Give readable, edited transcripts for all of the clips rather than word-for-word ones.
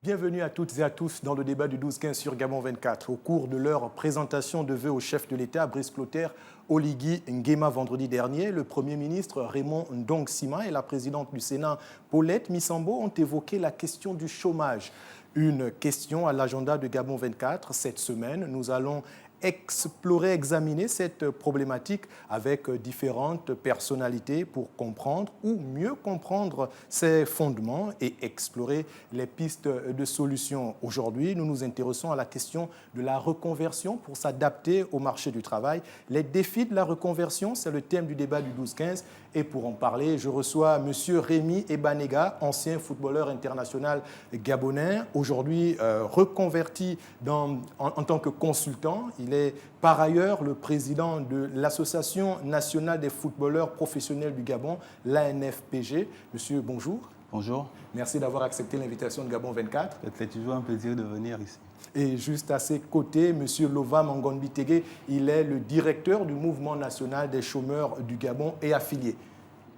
Bienvenue à toutes et à tous dans le débat du 12-15 sur Gabon 24. Au cours de leur présentation de vœux au chef de l'État, Brice Clotaire Oligui Nguema vendredi dernier, le Premier ministre Raymond Ndong Sima et la présidente du Sénat Paulette Missambo ont évoqué la question du chômage. Une question à l'agenda de Gabon 24. Cette semaine, nous allons examiner cette problématique avec différentes personnalités pour comprendre ou mieux comprendre ses fondements et explorer les pistes de solutions. Aujourd'hui, nous nous intéressons à la question de la reconversion pour s'adapter au marché du travail. Les défis de la reconversion, c'est le thème du débat du 12-15. Et pour en parler, je reçois M. Rémi Ebanega, ancien footballeur international gabonais, aujourd'hui reconverti en tant que consultant. Il est par ailleurs le président de l'Association nationale des footballeurs professionnels du Gabon, l'ANFPG. Monsieur, bonjour. Bonjour. Merci d'avoir accepté l'invitation de Gabon 24. C'est toujours un plaisir de venir ici. Et juste à ses côtés, M. Lova Mangon Bitege, il est le directeur du Mouvement national des chômeurs du Gabon et affiliés.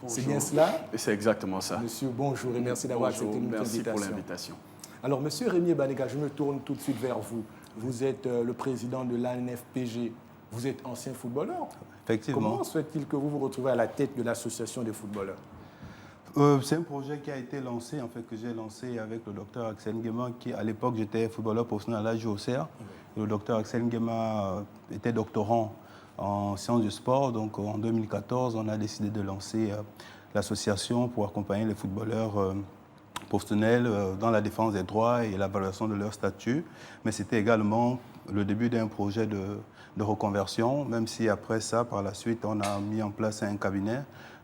C'est bien cela? C'est exactement ça. Monsieur, bonjour et merci d'avoir accepté notre invitation. Merci pour l'invitation. Alors, M. Rémi Ebanega, je me tourne tout de suite vers vous. Vous êtes le président de l'ANFPG. Vous êtes ancien footballeur. Effectivement. Comment se fait-il que vous vous retrouvez à la tête de l'association des footballeurs? C'est un projet qui a été lancé, en fait, que j'ai lancé avec le docteur Axel Nguema, qui à l'époque j'étais footballeur professionnel à la JOCR. Le docteur Axel Nguema était doctorant en sciences du sport. Donc en 2014, on a décidé de lancer l'association pour accompagner les footballeurs professionnels dans la défense des droits et la valorisation de leur statut. Mais c'était également le début d'un projet de reconversion, même si après ça, par la suite, on a mis en place un cabinet,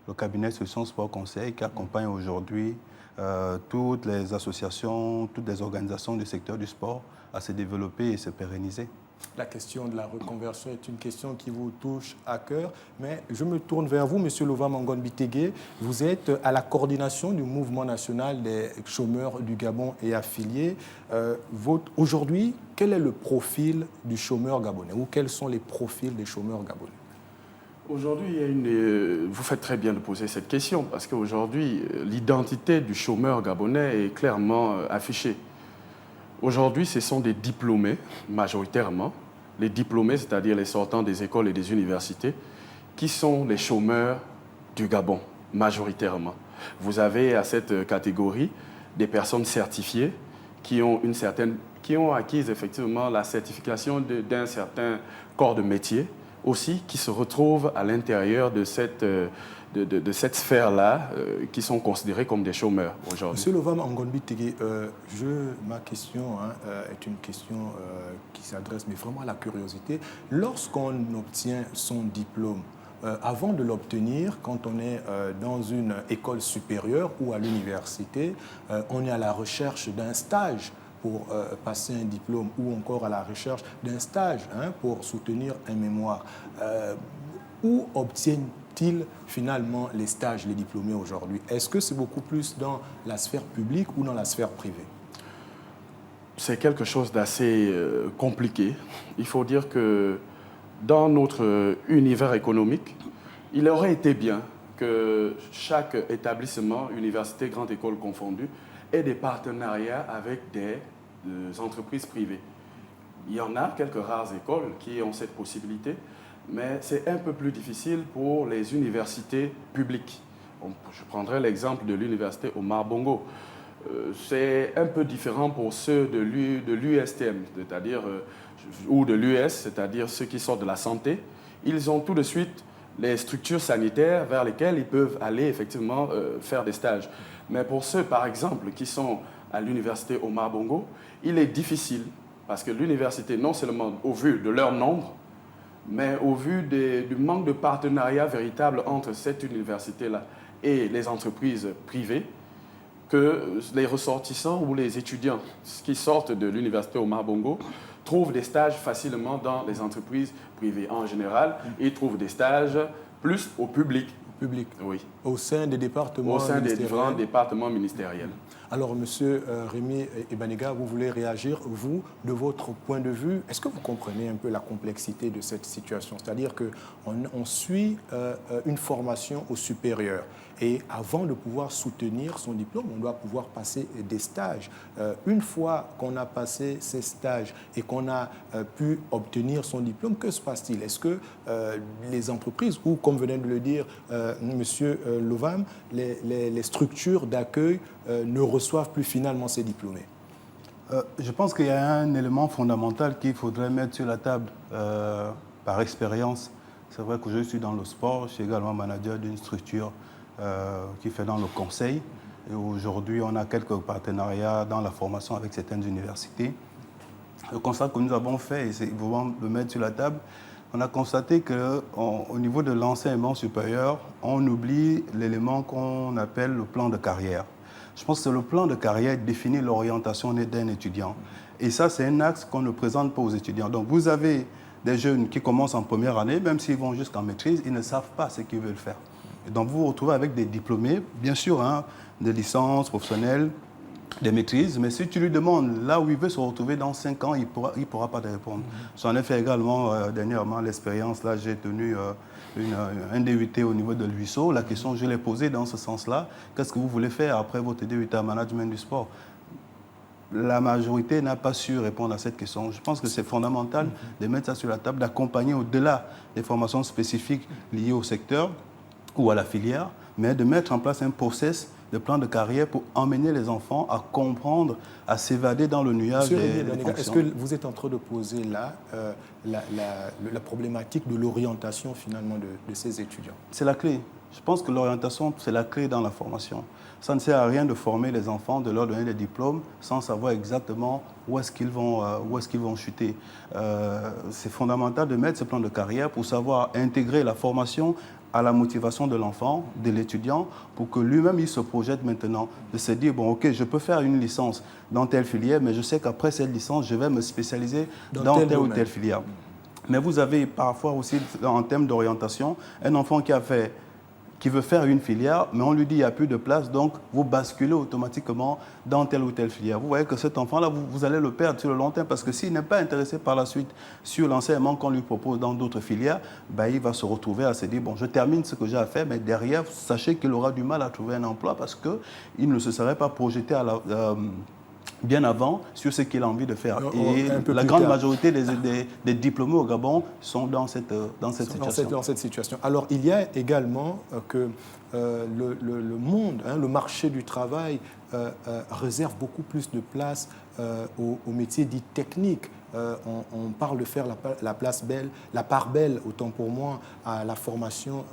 le cabinet Solutions Sport Conseil, qui accompagne aujourd'hui toutes les associations, toutes les organisations du secteur du sport à se développer et se pérenniser. La question de la reconversion est une question qui vous touche à cœur, mais je me tourne vers vous, M. Lova Mangon Bitege. Vous êtes à la coordination du Mouvement national des chômeurs du Gabon et affiliés. Aujourd'hui, quel est le profil du chômeur gabonais ou quels sont les profils des chômeurs gabonais? Aujourd'hui, vous faites très bien de poser cette question parce qu'aujourd'hui, l'identité du chômeur gabonais est clairement affichée. Aujourd'hui, ce sont des diplômés, majoritairement. Les diplômés, c'est-à-dire les sortants des écoles et des universités, qui sont les chômeurs du Gabon, majoritairement. Vous avez à cette catégorie des personnes certifiées qui ont acquis effectivement la certification d'un certain corps de métier, aussi qui se retrouvent à l'intérieur de cette sphère-là, qui sont considérés comme des chômeurs aujourd'hui. Monsieur Lova Mangon Bitege, ma question est une question qui s'adresse mais vraiment à la curiosité. Lorsqu'on obtient son diplôme, avant de l'obtenir, quand on est dans une école supérieure ou à l'université, on est à la recherche d'un stage pour passer un diplôme ou encore à la recherche d'un stage pour soutenir un mémoire. Où obtiennent-ils finalement les stages, les diplômés aujourd'hui? Est-ce que c'est beaucoup plus dans la sphère publique ou dans la sphère privée? C'est quelque chose d'assez compliqué. Il faut dire que dans notre univers économique, il aurait été bien que chaque établissement, université, grande école confondue, ait des partenariats avec des entreprises privées. Il y en a quelques rares écoles qui ont cette possibilité, mais c'est un peu plus difficile pour les universités publiques. Je prendrai l'exemple de l'université Omar Bongo. C'est un peu différent pour ceux de l'USTM, c'est-à-dire, ou de l'US, c'est-à-dire ceux qui sortent de la santé. Ils ont tout de suite les structures sanitaires vers lesquelles ils peuvent aller effectivement faire des stages. Mais pour ceux, par exemple, qui sont à l'université Omar Bongo, il est difficile parce que l'université, non seulement au vu de leur nombre, mais au vu du manque de partenariat véritable entre cette université-là et les entreprises privées, que les ressortissants ou les étudiants qui sortent de l'université Omar Bongo trouvent des stages facilement dans les entreprises privées. En général, ils trouvent des stages plus au public. Public. Oui. Au sein des départements ministériels. Au sein des ministériels. différents départements ministériels. Alors, Monsieur Rémi Ebanega, vous voulez réagir, vous, de votre point de vue, est-ce que vous comprenez un peu la complexité de cette situation? C'est-à-dire qu'on suit une formation au supérieur et avant de pouvoir soutenir son diplôme, on doit pouvoir passer des stages. Une fois qu'on a passé ces stages et qu'on a pu obtenir son diplôme, que se passe-t-il? Est-ce que les entreprises, ou comme venait de le dire Monsieur Lovam, les structures d'accueil ne reçoivent plus finalement ces diplômés? Je pense qu'il y a un élément fondamental qu'il faudrait mettre sur la table par expérience. C'est vrai que je suis dans le sport, je suis également manager d'une structure qui fait dans le conseil. Et aujourd'hui, on a quelques partenariats dans la formation avec certaines universités. Le constat que nous avons fait, et c'est vraiment de mettre sur la table, on a constaté qu'au niveau de l'enseignement supérieur, on oublie l'élément qu'on appelle le plan de carrière. Je pense que le plan de carrière définit l'orientation d'un étudiant. Et ça, c'est un axe qu'on ne présente pas aux étudiants. Donc, vous avez des jeunes qui commencent en première année, même s'ils vont jusqu'en maîtrise, ils ne savent pas ce qu'ils veulent faire. Et donc, vous vous retrouvez avec des diplômés, bien sûr, des licences professionnelles, des maîtrises, mais si tu lui demandes là où il veut se retrouver dans 5 ans, il pourra pas te répondre. J'en ai fait également dernièrement l'expérience, là j'ai tenu un DUT au niveau de l'UISO. La question, je l'ai posée dans ce sens-là. Qu'est-ce que vous voulez faire après votre DUT en management du sport? La majorité n'a pas su répondre à cette question. Je pense que c'est fondamental de mettre ça sur la table, d'accompagner au-delà des formations spécifiques liées au secteur ou à la filière, mais de mettre en place un process de plan de carrière pour emmener les enfants à comprendre, à s'évader dans le nuage des fonctions. Est-ce que vous êtes en train de poser là la problématique de l'orientation finalement de ces étudiants? C'est la clé. Je pense que l'orientation, c'est la clé dans la formation. Ça ne sert à rien de former les enfants, de leur donner des diplômes sans savoir exactement où est-ce qu'ils vont chuter. C'est fondamental de mettre ce plan de carrière pour savoir intégrer la formation à la motivation de l'enfant, de l'étudiant, pour que lui-même, il se projette maintenant, de se dire, bon, ok, je peux faire une licence dans telle filière, mais je sais qu'après cette licence, je vais me spécialiser dans telle ou telle filière. Mais vous avez parfois aussi, en termes d'orientation, un enfant qui veut faire une filière, mais on lui dit qu'il n'y a plus de place, donc vous basculez automatiquement dans telle ou telle filière. Vous voyez que cet enfant-là, vous allez le perdre sur le long terme, parce que s'il n'est pas intéressé par la suite sur l'enseignement qu'on lui propose dans d'autres filières, ben, il va se retrouver à se dire, bon, je termine ce que j'ai à faire, mais derrière, sachez qu'il aura du mal à trouver un emploi, parce qu'il ne se serait pas projeté bien avant sur ce qu'il a envie de faire. Et la grande majorité des diplômés au Gabon sont dans cette situation. Alors, il y a également que le monde, le marché du travail réserve beaucoup plus de place aux métiers dits techniques. On parle de faire la part belle, autant pour moi, à la formation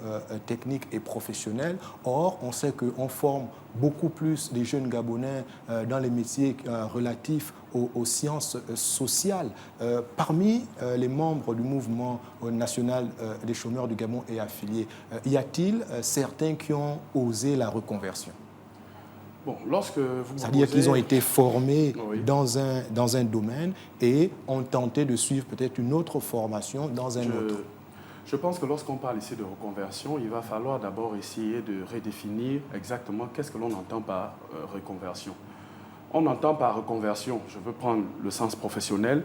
technique et professionnelle. Or, on sait qu'on forme beaucoup plus des jeunes Gabonais dans les métiers relatifs aux sciences sociales. Parmi les membres du mouvement national des chômeurs du Gabon et affiliés, y a-t-il certains qui ont osé la reconversion? Bon, c'est-à-dire qu'ils ont été formés oui, dans un domaine et ont tenté de suivre peut-être une autre formation dans un autre. Je pense que lorsqu'on parle ici de reconversion, il va falloir d'abord essayer de redéfinir exactement qu'est-ce que l'on entend par reconversion. On entend par reconversion, je veux prendre le sens professionnel,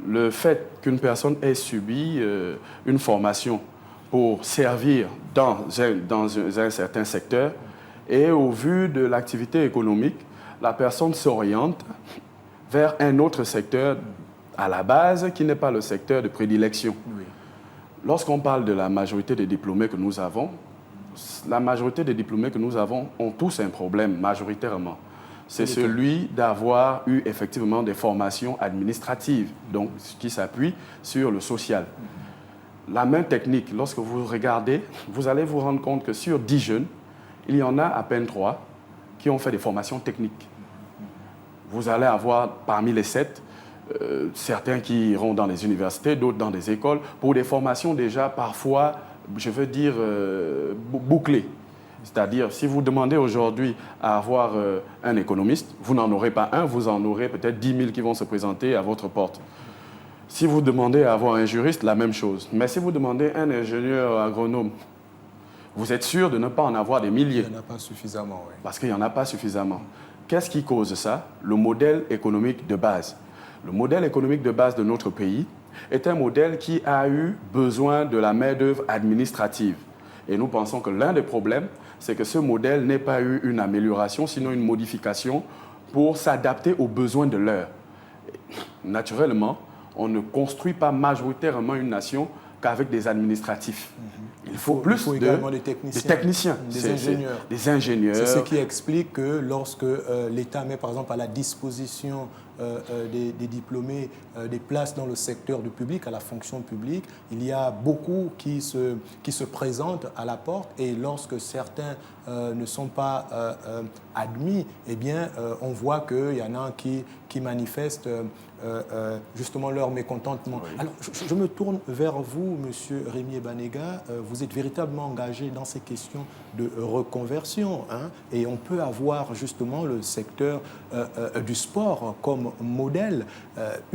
le fait qu'une personne ait subi une formation pour servir dans un certain secteur, et au vu de l'activité économique, la personne s'oriente vers un autre secteur à la base qui n'est pas le secteur de prédilection. Oui. Lorsqu'on parle de la majorité des diplômés que nous avons, la majorité des diplômés que nous avons ont tous un problème, majoritairement. C'est celui d'avoir eu effectivement des formations administratives, donc qui s'appuient sur le social. La main technique, lorsque vous regardez, vous allez vous rendre compte que sur 10 jeunes, il y en a à peine 3 qui ont fait des formations techniques. Vous allez avoir parmi les 7, certains qui iront dans les universités, d'autres dans des écoles, pour des formations déjà parfois, je veux dire, bouclées. C'est-à-dire, si vous demandez aujourd'hui à avoir un économiste, vous n'en aurez pas un, vous en aurez peut-être 10 000 qui vont se présenter à votre porte. Si vous demandez à avoir un juriste, la même chose. Mais si vous demandez un ingénieur agronome, vous êtes sûr de ne pas en avoir des milliers. Il n'y en a pas suffisamment, oui. Parce qu'il n'y en a pas suffisamment. qu'est-ce qui cause ça? Le modèle économique de base. Le modèle économique de base de notre pays est un modèle qui a eu besoin de la main-d'œuvre administrative. Et nous pensons que l'un des problèmes, c'est que ce modèle n'ait pas eu une amélioration, sinon une modification pour s'adapter aux besoins de l'heure. Naturellement, on ne construit pas majoritairement une nation qu'avec des administratifs. Il faut également des techniciens, des ingénieurs. C'est ce qui explique que lorsque l'État met par exemple à la disposition des diplômés des places dans le secteur du public, à la fonction publique, il y a beaucoup qui se présentent à la porte et lorsque certains ne sont pas admis, eh bien, on voit qu'il y en a qui manifestent justement leur mécontentement. Oui. Alors, je me tourne vers vous, Monsieur Rémi Ebanega. Vous êtes véritablement engagé dans ces questions de reconversion, hein, et on peut avoir justement le secteur du sport comme modèle.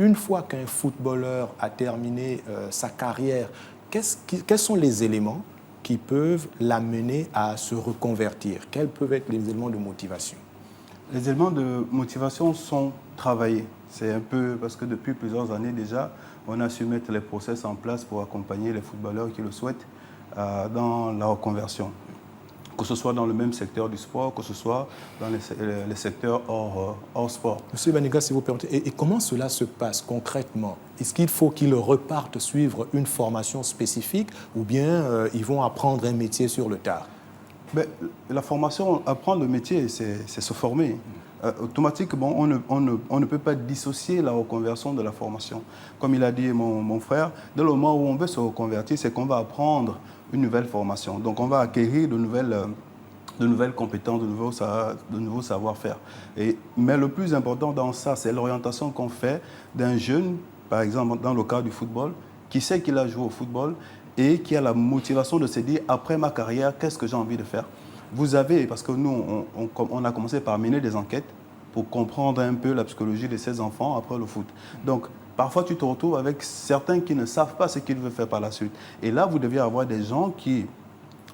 Une fois qu'un footballeur a terminé sa carrière, quels sont les éléments qui peuvent l'amener à se reconvertir? Quels peuvent être les éléments de motivation? Les éléments de motivation sont travaillés. C'est un peu parce que depuis plusieurs années déjà, on a su mettre les process en place pour accompagner les footballeurs qui le souhaitent dans la reconversion. Que ce soit dans le même secteur du sport, que ce soit dans les secteurs hors sport. Monsieur Ebanega, si vous permettez, et comment cela se passe concrètement? Est-ce qu'il faut qu'ils repartent suivre une formation spécifique ou bien ils vont apprendre un métier sur le tard? Mais la formation, apprendre le métier, c'est se former. Automatiquement, on ne peut pas dissocier la reconversion de la formation. Comme il a dit mon frère, dès le moment où on veut se reconvertir, c'est qu'on va apprendre une nouvelle formation. Donc on va acquérir de nouvelles compétences, de nouveaux savoir-faire. Mais le plus important dans ça, c'est l'orientation qu'on fait d'un jeune, par exemple dans le cas du football, qui sait qu'il a joué au football et qui a la motivation de se dire, après ma carrière, qu'est-ce que j'ai envie de faire? Vous avez, parce que nous, on a commencé par mener des enquêtes pour comprendre un peu la psychologie de ces enfants après le foot. Donc, parfois, tu te retrouves avec certains qui ne savent pas ce qu'ils veulent faire par la suite. Et là, vous deviez avoir des gens qui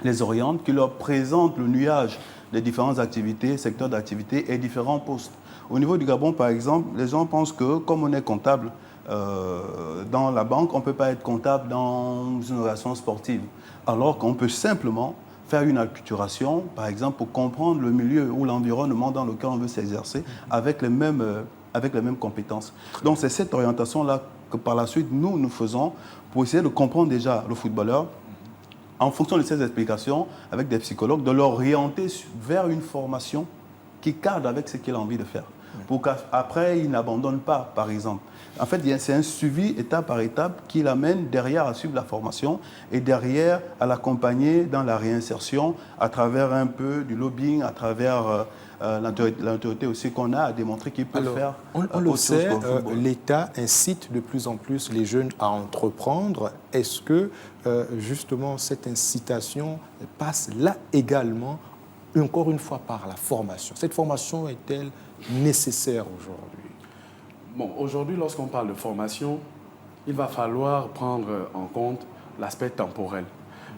les orientent, qui leur présentent le nuage des différentes activités, secteurs d'activité et différents postes. Au niveau du Gabon, par exemple, les gens pensent que comme on est comptable dans la banque, on ne peut pas être comptable dans une relation sportive. Alors qu'on peut simplement faire une acculturation, par exemple, pour comprendre le milieu ou l'environnement dans lequel on veut s'exercer avec les mêmes compétences. Donc c'est cette orientation-là que par la suite, nous faisons pour essayer de comprendre déjà le footballeur en fonction de ces explications avec des psychologues, de l'orienter vers une formation qui cadre avec ce qu'il a envie de faire. Pour qu'après, il n'abandonne pas, par exemple. En fait, c'est un suivi étape par étape qui l'amène derrière à suivre la formation et derrière à l'accompagner dans la réinsertion à travers un peu du lobbying, à travers l'autorité aussi qu'on a à démontrer qu'il peut faire. On le sait, l'État incite de plus en plus les jeunes à entreprendre. Est-ce que justement cette incitation passe là également, encore une fois, par la formation? Cette formation est-elle nécessaire aujourd'hui? Bon, aujourd'hui, lorsqu'on parle de formation, il va falloir prendre en compte l'aspect temporel.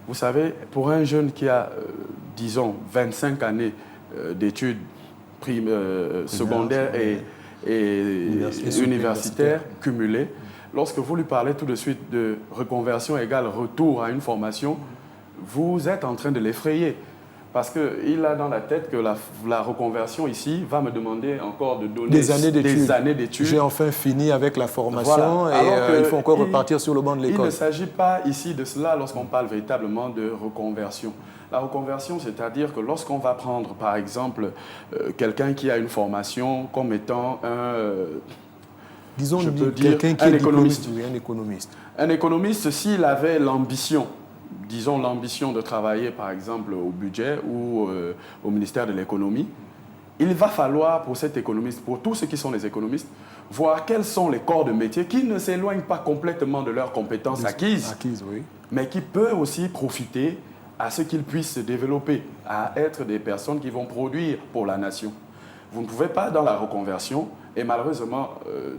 Vous savez, pour un jeune qui a, disons, 25 années d'études secondaires et universitaires cumulées, lorsque vous lui parlez tout de suite de reconversion égale retour à une formation, vous êtes en train de l'effrayer. Parce qu'il a dans la tête que la reconversion ici va me demander encore de donner des années d'études. J'ai enfin fini avec la formation, voilà. Et il faut encore repartir sur le banc de l'école. Il ne s'agit pas ici de cela lorsqu'on parle véritablement de reconversion. La reconversion, c'est-à-dire que lorsqu'on va prendre, par exemple, quelqu'un qui a une formation comme étant disons quelqu'un qui est économiste. Un économiste, s'il avait l'ambition, disons l'ambition de travailler par exemple au budget ou au ministère de l'économie, il va falloir pour cet économiste, pour tous ceux qui sont les économistes, voir quels sont les corps de métier qui ne s'éloignent pas complètement de leurs compétences acquises, oui, mais qui peuvent aussi profiter à ce qu'ils puissent se développer, à être des personnes qui vont produire pour la nation. Vous ne pouvez pas dans la reconversion, et malheureusement,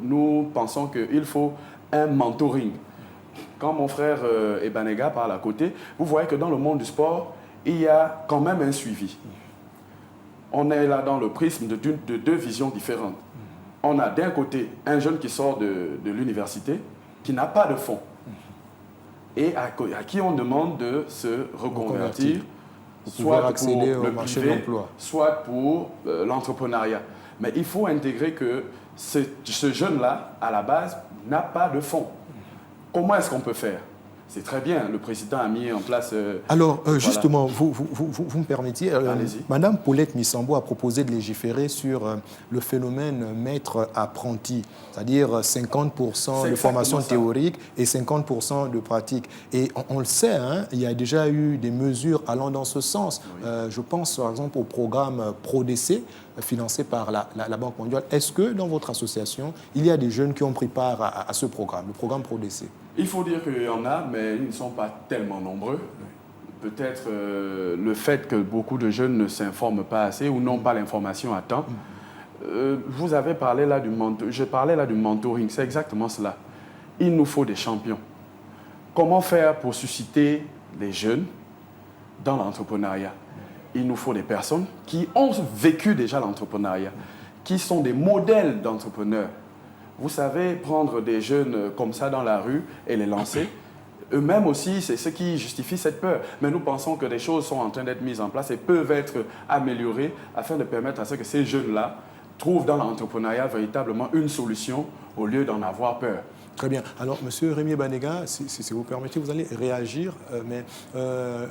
nous pensons qu'il faut un mentoring. Quand mon frère Ebanega parle à côté, vous voyez que dans le monde du sport, il y a quand même un suivi. on est là dans le prisme de deux visions différentes. On a d'un côté un jeune qui sort de l'université, qui n'a pas de fonds, et à qui on demande de se reconvertir, soit pour accéder le au marché de privé, l'emploi, soit pour l'entrepreneuriat. Mais il faut intégrer que ce jeune-là, à la base, n'a pas de fonds. Comment est-ce qu'on peut faire? C'est très bien, le président a mis en place... Alors, voilà. justement, vous me permettiez, Madame Paulette Missambo a proposé de légiférer sur le phénomène maître-apprenti, c'est-à-dire 50% de formation théorique et 50% de pratique. Et on le sait, hein, il y a déjà eu des mesures allant dans ce sens. Oui. Je pense, par exemple, au programme ProDC, financé par la Banque mondiale. Est-ce que dans votre association, il y a des jeunes qui ont pris part à ce programme, le programme ProDC? Il faut dire qu'il y en a, mais ils ne sont pas tellement nombreux. Peut-être le fait que beaucoup de jeunes ne s'informent pas assez ou n'ont pas l'information à temps. Vous avez parlé là je parlais là du mentoring, c'est exactement cela. Il nous faut des champions. Comment faire pour susciter les jeunes dans l'entrepreneuriat? Il nous faut des personnes qui ont vécu déjà l'entrepreneuriat, qui sont des modèles d'entrepreneurs. Vous savez, prendre des jeunes comme ça dans la rue et les lancer, eux-mêmes aussi, c'est ce qui justifie cette peur. Mais nous pensons que des choses sont en train d'être mises en place et peuvent être améliorées afin de permettre à ce que ces jeunes-là trouvent dans l'entrepreneuriat véritablement une solution au lieu d'en avoir peur. Très bien. Alors, M. Rémy Banega, si vous permettez, vous allez réagir.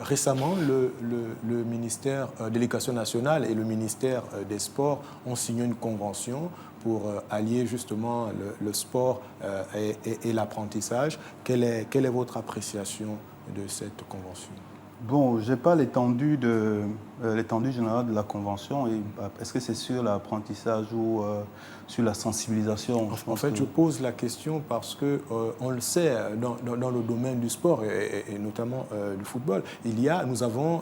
Récemment, le ministère de l'Éducation nationale et le ministère des Sports ont signé une convention pour allier justement le sport et l'apprentissage. Quelle est votre appréciation de cette convention? Bon, je n'ai pas l'étendue générale de la convention. Est-ce que c'est sur l'apprentissage ou sur la sensibilisation? En fait, je pose la question parce qu'on le sait, dans le domaine du sport et notamment du football, nous avons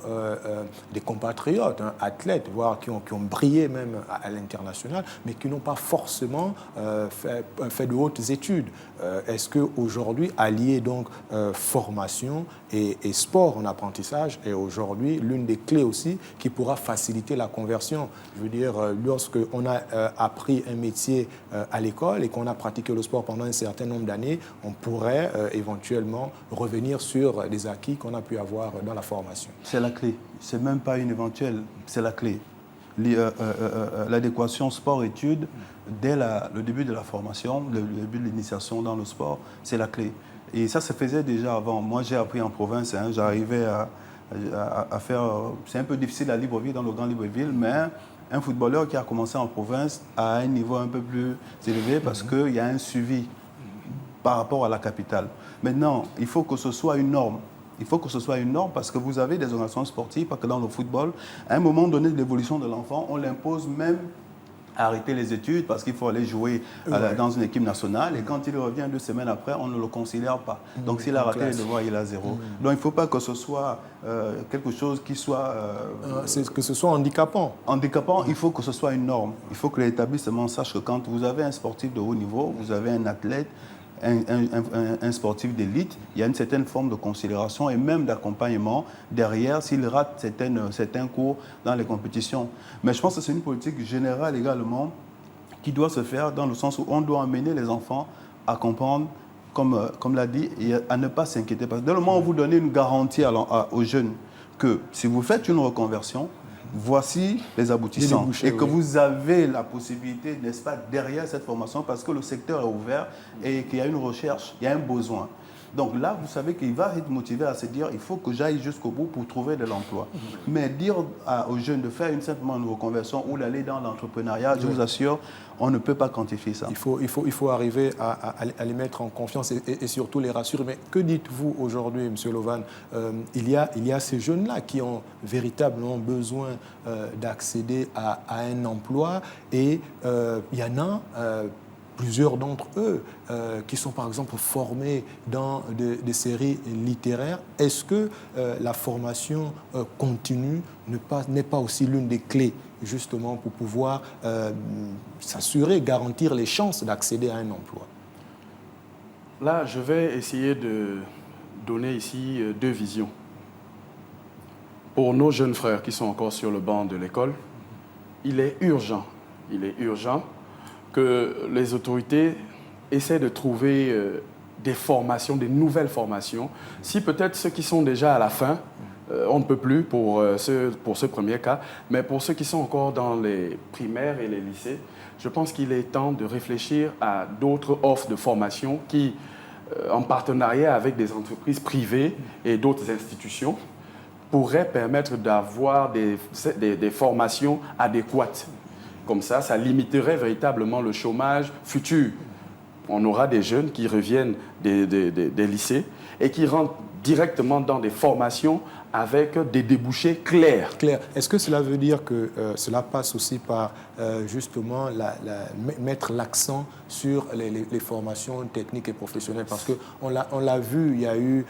des compatriotes, hein, athlètes, voire qui ont brillé même à l'international, mais qui n'ont pas forcément fait de hautes études. Est-ce qu'aujourd'hui, allier donc formation et sport en apprentissage est aujourd'hui l'une des clés aussi qui pourra faciliter la conversion? Je veux dire, lorsqu'on a appris un métier à l'école et qu'on a pratiqué le sport pendant un certain nombre d'années, on pourrait éventuellement revenir sur les acquis qu'on a pu avoir dans la formation. C'est la clé. C'est même pas une éventuelle, c'est la clé. L'adéquation sport-études, dès le début de la formation, le début de l'initiation dans le sport, c'est la clé. Et ça se faisait déjà avant. Moi, j'ai appris en province, hein, j'arrivais à faire... C'est un peu difficile à Libreville, dans le Grand Libreville, mais un footballeur qui a commencé en province a un niveau un peu plus élevé parce qu'il y a un suivi par rapport à la capitale. Maintenant, il faut que ce soit une norme. Il faut que ce soit une norme parce que vous avez des organisations sportives, parce que dans le football, à un moment donné de l'évolution de l'enfant, on l'impose même à arrêter les études parce qu'il faut aller jouer dans une équipe nationale et quand il revient 2 semaines après, on ne le considère pas. Donc s'il a raté les devoirs, il a 0. Donc il ne faut pas que ce soit quelque chose qui soit... que ce soit handicapant. Handicapant, il faut que ce soit une norme. Il faut que l'établissement sache que quand vous avez un sportif de haut niveau, vous avez un athlète, un sportif d'élite, il y a une certaine forme de considération et même d'accompagnement derrière s'il rate certains cours dans les compétitions. Mais je pense que c'est une politique générale également qui doit se faire dans le sens où on doit amener les enfants à comprendre, comme l'a dit, et à ne pas s'inquiéter. Parce que dès le moment où vous donnez une garantie aux jeunes que si vous faites une reconversion, voici les aboutissants. Et que vous avez la possibilité, n'est-ce pas, derrière cette formation, parce que le secteur est ouvert et qu'il y a une recherche, il y a un besoin. Donc là, vous savez qu'il va être motivé à se dire il faut que j'aille jusqu'au bout pour trouver de l'emploi. Mais dire aux jeunes de faire simplement une reconversion ou d'aller dans l'entrepreneuriat, je vous assure, on ne peut pas quantifier ça. Il faut arriver à les mettre en confiance et surtout les rassurer. Mais que dites-vous aujourd'hui, M. Lovan? Il y a ces jeunes-là qui ont véritablement besoin d'accéder à un emploi et il y en a... plusieurs d'entre eux qui sont par exemple formés dans des séries littéraires. Est-ce que la formation continue n'est pas aussi l'une des clés justement pour pouvoir s'assurer, garantir les chances d'accéder à un emploi? Là, je vais essayer de donner ici 2 visions. Pour nos jeunes frères qui sont encore sur le banc de l'école, il est urgent que les autorités essaient de trouver des formations, des nouvelles formations. Si peut-être ceux qui sont déjà à la fin, on ne peut plus pour ce premier cas, mais pour ceux qui sont encore dans les primaires et les lycées, je pense qu'il est temps de réfléchir à d'autres offres de formation qui, en partenariat avec des entreprises privées et d'autres institutions, pourraient permettre d'avoir des formations adéquates. Comme ça limiterait véritablement le chômage futur. On aura des jeunes qui reviennent des lycées et qui rentrent directement dans des formations avec des débouchés clairs. Claire, est-ce que cela veut dire que cela passe aussi par justement mettre l'accent sur les formations techniques et professionnelles? Parce qu'on l'a vu, il y a eu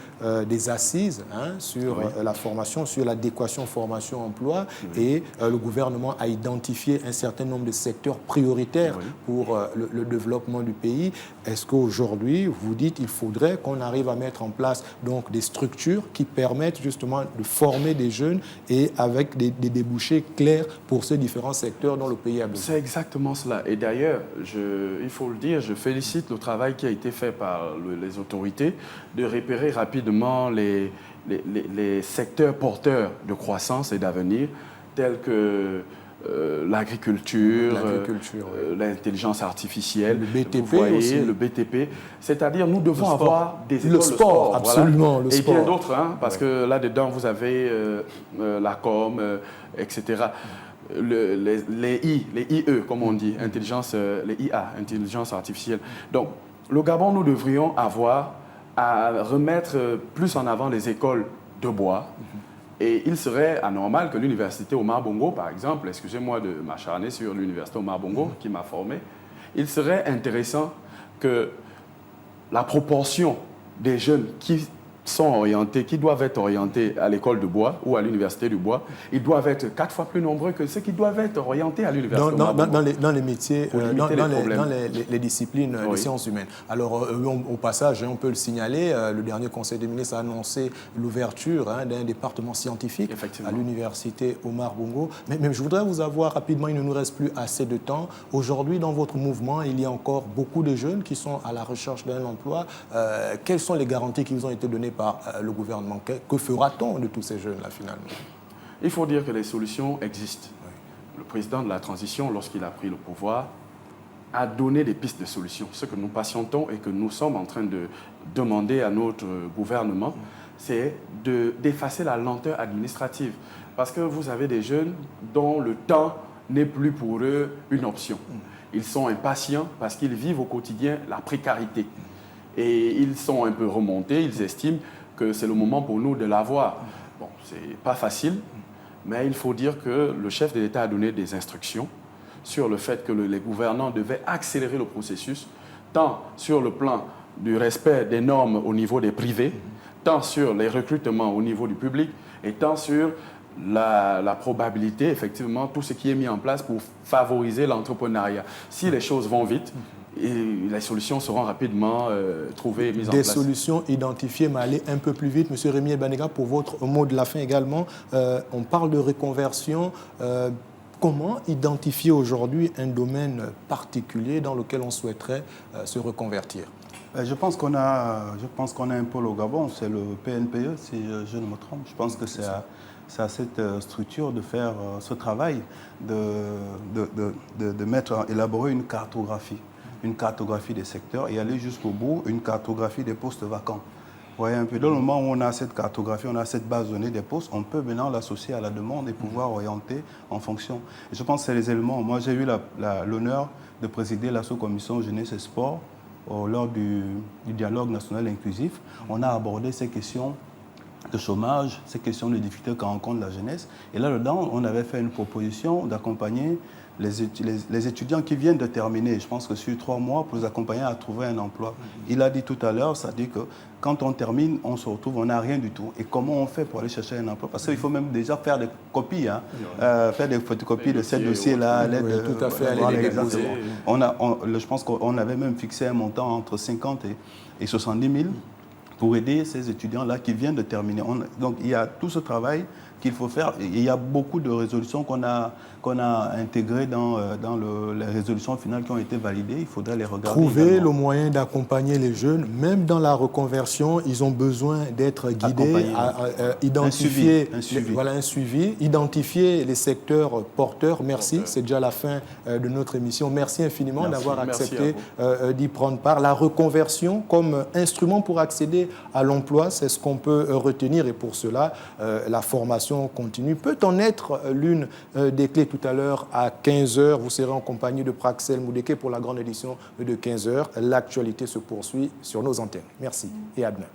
des assises sur la formation, sur l'adéquation formation-emploi, et le gouvernement a identifié un certain nombre de secteurs prioritaires pour le développement du pays. Est-ce qu'aujourd'hui, vous dites qu'il faudrait qu'on arrive à mettre en place donc, des structures qui permettent justement de former des jeunes et avec des débouchés clairs pour ces différents secteurs dont le pays a besoin? C'est exactement cela. Et d'ailleurs, il faut le dire, je félicite le travail qui a été fait par les autorités de repérer rapidement les secteurs porteurs de croissance et d'avenir, tels que l'agriculture, l'intelligence artificielle, le BTP aussi. Le BTP. C'est-à-dire, nous devons avoir des écoles de sport. Absolument, voilà. le sport. Et bien d'autres, parce que là-dedans, vous avez la com, etc. Les IE, comme on dit, les IA, intelligence artificielle. Donc, le Gabon, nous devrions avoir à remettre plus en avant les écoles de bois. Et il serait anormal que l'université Omar Bongo, par exemple, excusez-moi de m'acharner sur l'université Omar Bongo qui m'a formé, il serait intéressant que la proportion des jeunes qui doivent être orientés à l'école de bois ou à l'université du bois, ils doivent être 4 fois plus nombreux que ceux qui doivent être orientés à l'université Omar Bongo. Dans les métiers, dans les disciplines des Oui. sciences humaines. Alors, au passage, on peut le signaler, le dernier Conseil des ministres a annoncé l'ouverture d'un département scientifique à l'université Omar Bongo. Mais je voudrais vous avoir rapidement, il ne nous reste plus assez de temps. Aujourd'hui, dans votre mouvement, il y a encore beaucoup de jeunes qui sont à la recherche d'un emploi. Quelles sont les garanties qui vous ont été données par le gouvernement? Que fera-t-on de tous ces jeunes-là, finalement? Il faut dire que les solutions existent. Oui. Le président de la transition, lorsqu'il a pris le pouvoir, a donné des pistes de solutions. Ce que nous patientons et que nous sommes en train de demander à notre gouvernement, c'est d'effacer la lenteur administrative. Parce que vous avez des jeunes dont le temps n'est plus pour eux une option. Ils sont impatients parce qu'ils vivent au quotidien la précarité. Et ils sont un peu remontés, ils estiment que c'est le moment pour nous de l'avoir. Bon, c'est pas facile, mais il faut dire que le chef de l'État a donné des instructions sur le fait que les gouvernants devaient accélérer le processus, tant sur le plan du respect des normes au niveau des privés, tant sur les recrutements au niveau du public, et tant sur la probabilité, effectivement, tout ce qui est mis en place pour favoriser l'entrepreneuriat. Si les choses vont vite, et les solutions seront rapidement trouvées et mises en place. Des solutions identifiées, mais aller un peu plus vite. Monsieur Rémy Elbanega, pour votre mot de la fin également, on parle de reconversion. Comment identifier aujourd'hui un domaine particulier dans lequel on souhaiterait se reconvertir? Je pense qu'on a un pôle au Gabon, c'est le PNPE, si je ne me trompe. Je pense que c'est à cette structure de faire ce travail, élaborer une cartographie des secteurs et aller jusqu'au bout, une cartographie des postes vacants. Vous voyez un peu, dans le moment où on a cette cartographie, on a cette base donnée des postes, on peut maintenant l'associer à la demande et pouvoir orienter en fonction. Et je pense que c'est les éléments. Moi, j'ai eu l'honneur de présider la sous-commission jeunesse et sport lors du dialogue national inclusif. On a abordé ces questions de chômage, ces questions de difficultés que rencontre la jeunesse. Et là-dedans, on avait fait une proposition d'accompagner les étudiants qui viennent de terminer, je pense que sur 3 mois, pour les accompagner à trouver un emploi. Il a dit tout à l'heure, ça dit que quand on termine, on se retrouve, on n'a rien du tout. Et comment on fait pour aller chercher un emploi? Parce qu'il faut même déjà faire des copies, faire des photocopies de ces dossiers-là. Tout à fait, aller les déposer. Je pense qu'on avait même fixé un montant entre 50 et 70 000 pour aider ces étudiants-là qui viennent de terminer. Donc il y a tout ce travail qu'il faut faire. Et il y a beaucoup de résolutions qu'on a intégrées dans les résolutions finales qui ont été validées. Il faudrait les regarder. Trouver également. le moyen d'accompagner les jeunes, même dans la reconversion, ils ont besoin d'être guidés, à identifier un suivi, identifier les secteurs porteurs. Merci, c'est déjà la fin de notre émission. Merci infiniment d'avoir accepté d'y prendre part. La reconversion comme instrument pour accéder à l'emploi, c'est ce qu'on peut retenir, et pour cela, la formation continue peut en être l'une des clés. Tout à l'heure, à 15h, vous serez en compagnie de Praxel Moudeke pour la grande édition de 15h. L'actualité se poursuit sur nos antennes. Merci et à demain.